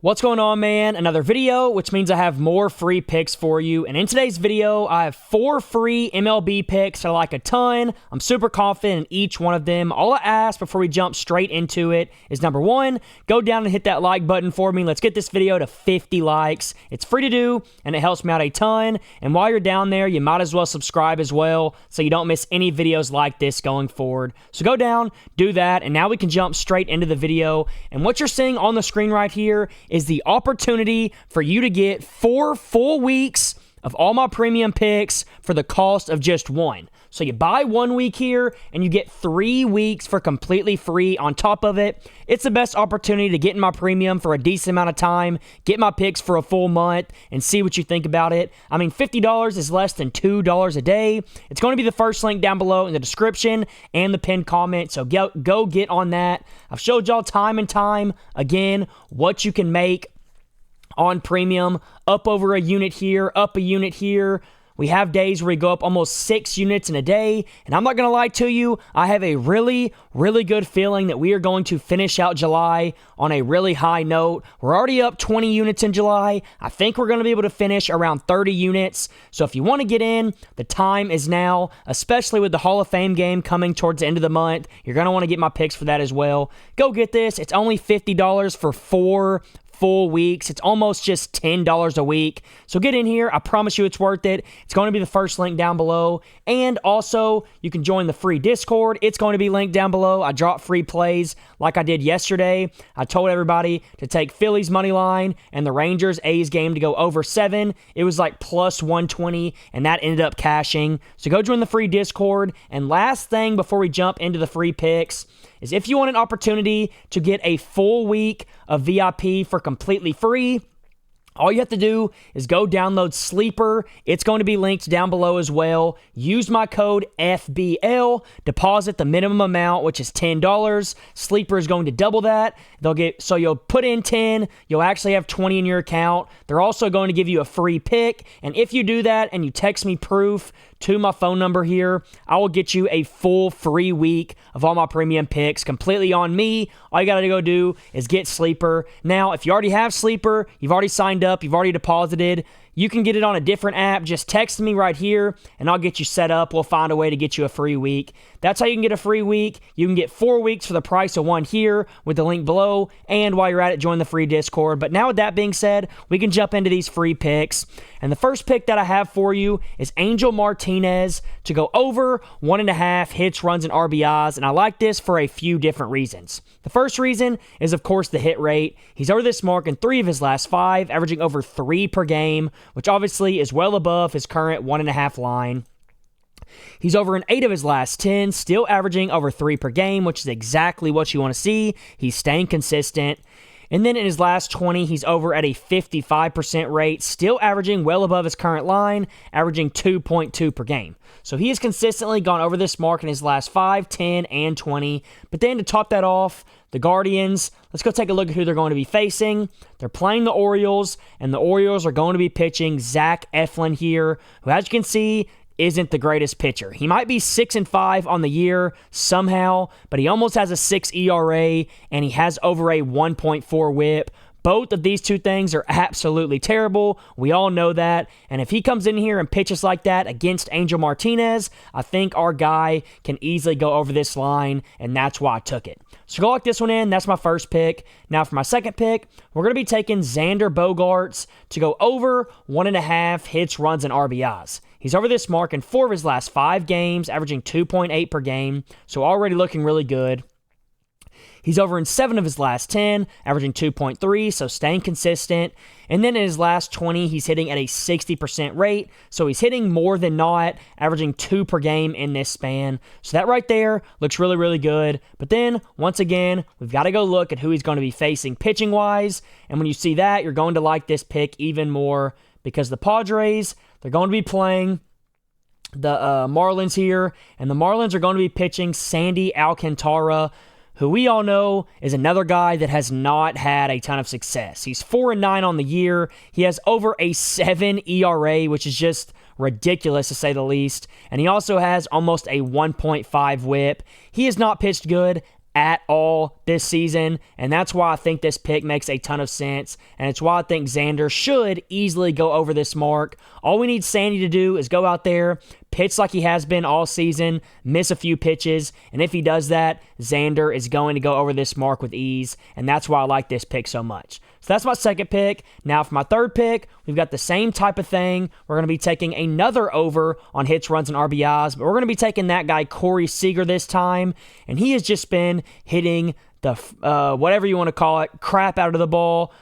What's going on, man? Another video, which means I have more free picks for you. And in today's video, I have 4 free MLB picks I like a ton. I'm super confident in each one of them. All I ask before we jump straight into it is number 1, go down and hit that like button for me. Let's get this video to 50 likes. It's free to do, and it helps me out a ton. And while you're down there, you might as well subscribe as well so you don't miss any videos like this going forward. So go down, do that, and now we can jump straight into the video. And what you're seeing on the screen right here is the opportunity for you to get 4 full weeks of all my premium picks for the cost of just 1. So you buy 1 week here and you get 3 weeks for completely free on top of it. It's the best opportunity to get in my premium for a decent amount of time, get my picks for a full month, and see what you think about it. I mean, $50 is less than $2 a day. It's going to be the first link down below in the description and the pinned comment, so go get on that. I've showed y'all time and time again what you can make on premium, up over a unit here, up a unit here. We have days where we go up almost 6 units in a day, and I'm not going to lie to you, I have a really good feeling that we are going to finish out July on a really high note. We're already up 20 units in July. I think we're going to be able to finish around 30 units, so if you want to get in, the time is now, especially with the Hall of Fame game coming towards the end of the month. You're going to want to get my picks for that as well. Go get this. It's only $50 for 4 full weeks. It's almost just $10 a week. So get in here. I promise you it's worth it. It's going to be the first link down below. And also, you can join the free Discord. It's going to be linked down below. I dropped free plays like I did yesterday. I told everybody to take Phillies money line and the Rangers A's game to go over 7. It was like plus 120, and that ended up cashing. So go join the free Discord. And last thing before we jump into the free picks is if you want an opportunity to get a full week of VIP for completely free, all you have to do is go download Sleeper. It's going to be linked down below as well. Use my code FBL. Deposit the minimum amount, which is $10. Sleeper is going to double that. So you'll put in 10. You'll actually have 20 in your account. They're also going to give you a free pick. And if you do that and you text me proof to my phone number here, I will get you a full free week of all my premium picks completely on me. All you got to go do is get Sleeper. Now, if you already have Sleeper, you've already signed up, you've already deposited, you can get it on a different app. Just text me right here, and I'll get you set up. We'll find a way to get you a free week. That's how you can get a free week. You can get 4 weeks for the price of 1 here with the link below, and while you're at it, join the free Discord. But now with that being said, we can jump into these free picks. And the first pick that I have for you is Angel Martinez to go over 1.5 hits, runs, and RBIs, and I like this for a few different reasons. The first reason is, of course, the hit rate. He's over this mark in 3 of his last 5, averaging over 3 per game, which obviously is well above his current 1.5 line. He's over in 8 of his last 10, still averaging over 3 per game, which is exactly what you want to see. He's staying consistent. And then in his last 20, he's over at a 55% rate, still averaging well above his current line, averaging 2.2 per game. So he has consistently gone over this mark in his last 5, 10, and 20. But then to top that off, the Guardians, let's go take a look at who they're going to be facing. They're playing the Orioles, and the Orioles are going to be pitching Zach Eflin here, who, as you can see, isn't the greatest pitcher. He might be 6-5 on the year somehow, but he almost has a 6 ERA, and he has over a 1.4 whip. Both of these two things are absolutely terrible. We all know that. And if he comes in here and pitches like that against Angel Martinez, I think our guy can easily go over this line, and that's why I took it. So go lock this one in. That's my first pick. Now for my second pick, we're going to be taking Xander Bogaerts to go over 1.5 hits, runs, and RBIs. He's over this mark in 4 of his last 5 games, averaging 2.8 per game, so already looking really good. He's over in 7 of his last 10, averaging 2.3, so staying consistent. And then in his last 20, he's hitting at a 60% rate, so he's hitting more than not, averaging 2 per game in this span. So that right there looks really good. But then, once again, we've got to go look at who he's going to be facing pitching-wise. And when you see that, you're going to like this pick even more because the Padres, they're going to be playing the Marlins here, and the Marlins are going to be pitching Sandy Alcantara, who we all know is another guy that has not had a ton of success. He's 4-9 on the year. He has over a 7 ERA, which is just ridiculous to say the least. And he also has almost a 1.5 whip. He has not pitched good at all this season, and that's why I think this pick makes a ton of sense, and it's why I think Xander should easily go over this mark. All we need Sandy to do is go out there, pitch like he has been all season, miss a few pitches, and if he does that, Xander is going to go over this mark with ease, and that's why I like this pick so much. So that's my second pick. Now for my third pick, we've got the same type of thing. We're going to be taking another over on hits, runs, and RBIs, but we're going to be taking that guy Corey Seager this time, and he has just been hitting the, whatever you want to call it, crap out of the ball,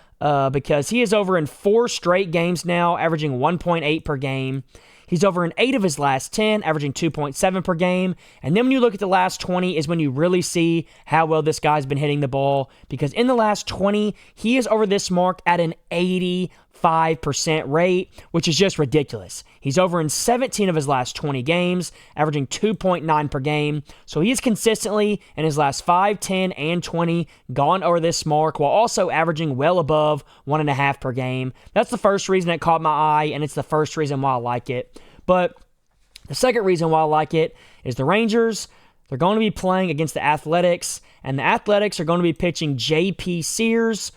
because he is over in 4 straight games now, averaging 1.8 per game. He's over in 8 of his last 10, averaging 2.7 per game. And then when you look at the last 20 is when you really see how well this guy's been hitting the ball. Because in the last 20, he is over this mark at an 85% rate, which is just ridiculous. He's over in 17 of his last 20 games, averaging 2.9 per game. So he is consistently, in his last 5, 10, and 20, gone over this mark while also averaging well above 1.5 per game. That's the first reason it caught my eye, and it's the first reason why I like it. But the second reason why I like it is the Rangers, they're going to be playing against the Athletics, and the Athletics are going to be pitching J.P. Sears,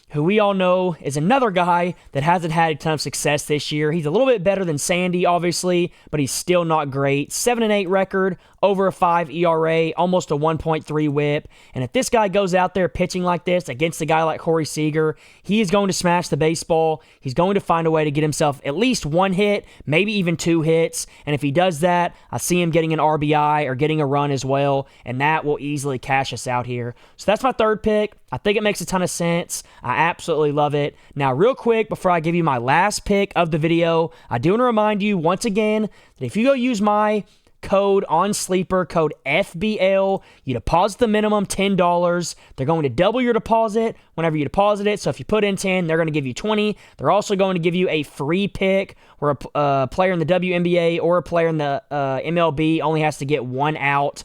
who we all know is another guy that hasn't had a ton of success this year. He's a little bit better than Sandy, obviously, but he's still not great. 7-8 record, over a 5 ERA, almost a 1.3 whip. And if this guy goes out there pitching like this against a guy like Corey Seager, he is going to smash the baseball. He's going to find a way to get himself at least 1 hit, maybe even 2 hits. And if he does that, I see him getting an RBI or getting a run as well, and that will easily cash us out here. So that's my third pick. I think it makes a ton of sense. I absolutely love it. Now, real quick, before I give you my last pick of the video, I do want to remind you once again that if you go use my code on Sleeper, code FBL, you deposit the minimum $10. They're going to double your deposit whenever you deposit it. So if you put in 10, they're going to give you 20. They're also going to give you a free pick where a player in the WNBA or a player in the MLB only has to get 1 out.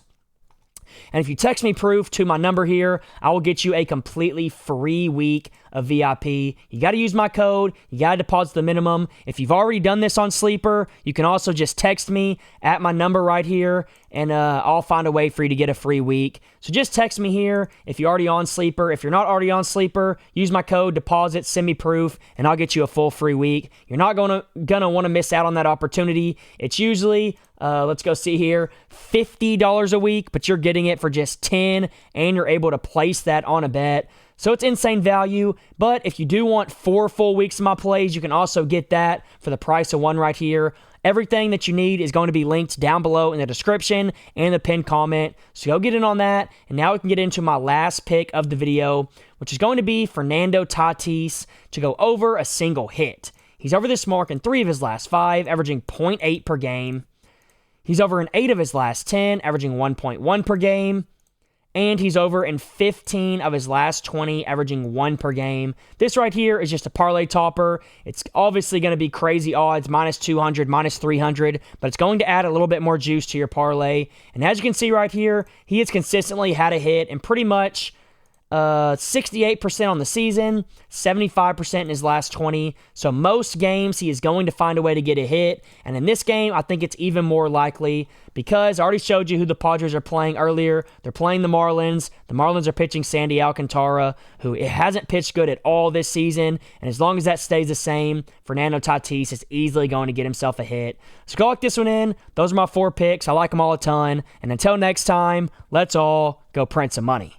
And if you text me proof to my number here, I will get you a completely free week of VIP. You got to use my code. You got to deposit the minimum. If you've already done this on Sleeper, you can also just text me at my number right here, and I'll find a way for you to get a free week. So just text me here if you're already on Sleeper. If you're not already on Sleeper, use my code, deposit, send me proof, and I'll get you a full free week. You're not gonna want to miss out on that opportunity. It's usually, let's go see here, $50 a week, but you're getting it for just $10, and you're able to place that on a bet. So it's insane value, but if you do want 4 full weeks of my plays, you can also get that for the price of 1 right here. Everything that you need is going to be linked down below in the description and the pinned comment, so go get in on that. And now we can get into my last pick of the video, which is going to be Fernando Tatis to go over a single hit. He's over this mark in 3 of his last 5, averaging 0.8 per game. He's over in 8 of his last 10, averaging 1.1 per game. And he's over in 15 of his last 20, averaging 1 per game. This right here is just a parlay topper. It's obviously going to be crazy odds, minus 200, minus 300, but it's going to add a little bit more juice to your parlay. And as you can see right here, he has consistently had a hit and pretty much 68% on the season, 75% in his last 20. So most games he is going to find a way to get a hit. And in this game, I think it's even more likely because I already showed you who the Padres are playing earlier. They're playing the Marlins. The Marlins are pitching Sandy Alcantara, who hasn't pitched good at all this season. And as long as that stays the same, Fernando Tatis is easily going to get himself a hit. So go lock this one in. Those are my 4 picks. I like them all a ton. And until next time, let's all go print some money.